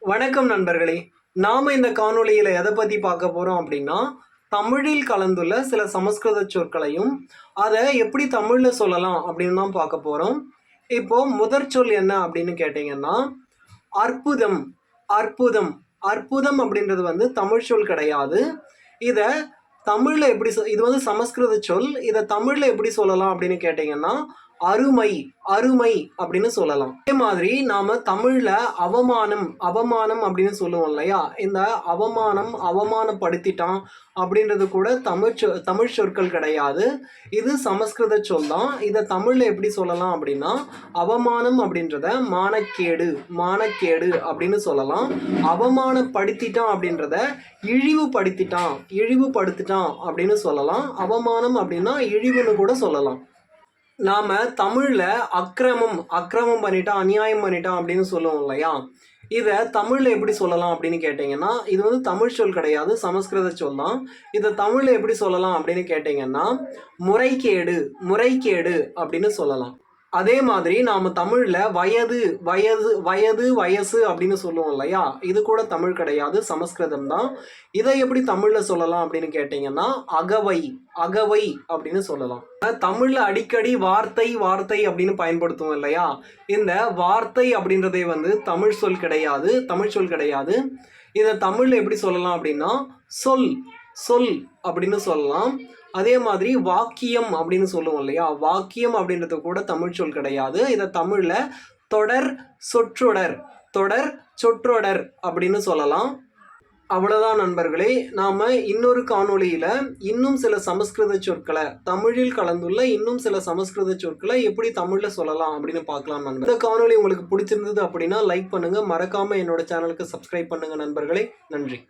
வணக்கம் நண்பர்களே. நாம இந்த காணொளியில எதை பத்தி பார்க்க போறோம் அப்படின்னா, தமிழில் கலந்துள்ள சில சமஸ்கிருத சொற்களையும், அதை எப்படி தமிழ்ல சொல்லலாம் அப்படின்னு தான் பார்க்க போறோம். இப்போ முதற் சொல் என்ன அப்படின்னு கேட்டீங்கன்னா, அற்புதம். அற்புதம். அற்புதம் அப்படின்றது வந்து தமிழ் சொல் கிடையாது. இத தமிழ்ல எப்படி இது வந்து சமஸ்கிருத சொல். இத தமிழ்ல எப்படி சொல்லலாம் அப்படின்னு கேட்டீங்கன்னா, அருமை. அருமை அப்படின்னு சொல்லலாம். அதே மாதிரி நாம தமிழ்ல அவமானம். அவமானம் அப்படின்னு சொல்லுவோம் இல்லையா? இந்த அவமானம், அவமானப்படுத்திட்டான் அப்படின்றது கூட தமிழ் சொற்கள் கிடையாது. இது சமஸ்கிருத சொல் தான். இத தமிழ்ல எப்படி சொல்லலாம் அப்படின்னா, அவமானம் அப்படின்றத மானக்கேடு. மானக்கேடு அப்படின்னு சொல்லலாம். அவமானப்படுத்திட்டான் அப்படின்றத இழிவுபடுத்திட்டான். இழிவுபடுத்திட்டான் அப்படின்னு சொல்லலாம். அவமானம் அப்படின்னா இழிவுன்னு கூட சொல்லலாம். நாம தமிழ்ல அக்கிரமம். அக்கிரமம் பண்ணிட்டான், அநியாயம் பண்ணிட்டான் அப்படின்னு சொல்லுவோம் இல்லையா? இத தமிழ்ல எப்படி சொல்லலாம் அப்படின்னு கேட்டீங்கன்னா, இது வந்து தமிழ் சொல் கிடையாது, சமஸ்கிருத சொல் தான். இத தமிழ்ல எப்படி சொல்லலாம் அப்படின்னு கேட்டீங்கன்னா, முறைகேடு. முறைகேடு அப்படின்னு சொல்லலாம். அதே மாதிரி நாம தமிழ்ல வயது. வயது வயது வயசு அப்படின்னு சொல்லுவோம் இல்லையா? இது கூட தமிழ் கிடையாது, சமஸ்கிருதம் தான். இதை எப்படி தமிழ்ல சொல்லலாம் அப்படின்னு கேட்டீங்கன்னா, அகவை. அகவை அப்படின்னு சொல்லலாம். தமிழ்ல அடிக்கடி வார்த்தை வார்த்தை அப்படின்னு பயன்படுத்துவோம் இல்லையா? இந்த வார்த்தை அப்படின்றதே வந்து தமிழ் சொல் கிடையாது, தமிழ் சொல் கிடையாது. இதை தமிழ்ல எப்படி சொல்லலாம் அப்படின்னா, சொல். சொல் அப்படின்னு சொல்லலாம். அதே மாதிரி வாக்கியம் அப்படின்னு சொல்லுவோம் இல்லையா? வாக்கியம் அப்படின்றது கூட தமிழ் சொல் கிடையாது. இதை தமிழ்ல தொடர் சொற்றொடர். தொடர் சொற்றொடர் அப்படின்னு சொல்லலாம். அவ்வளவுதான் நண்பர்களே. நாம இன்னொரு காணொளியில இன்னும் சில சமஸ்கிருத சொற்களை, தமிழில் கலந்துள்ள இன்னும் சில சமஸ்கிருத சொற்களை எப்படி தமிழ்ல சொல்லலாம் அப்படின்னு பார்க்கலாம் நண்பர். இந்த காணொளி உங்களுக்கு பிடிச்சிருந்தது அப்படின்னா லைக் பண்ணுங்க. மறக்காம என்னோட சேனலுக்கு சப்ஸ்கிரைப் பண்ணுங்க நண்பர்களே. நன்றி.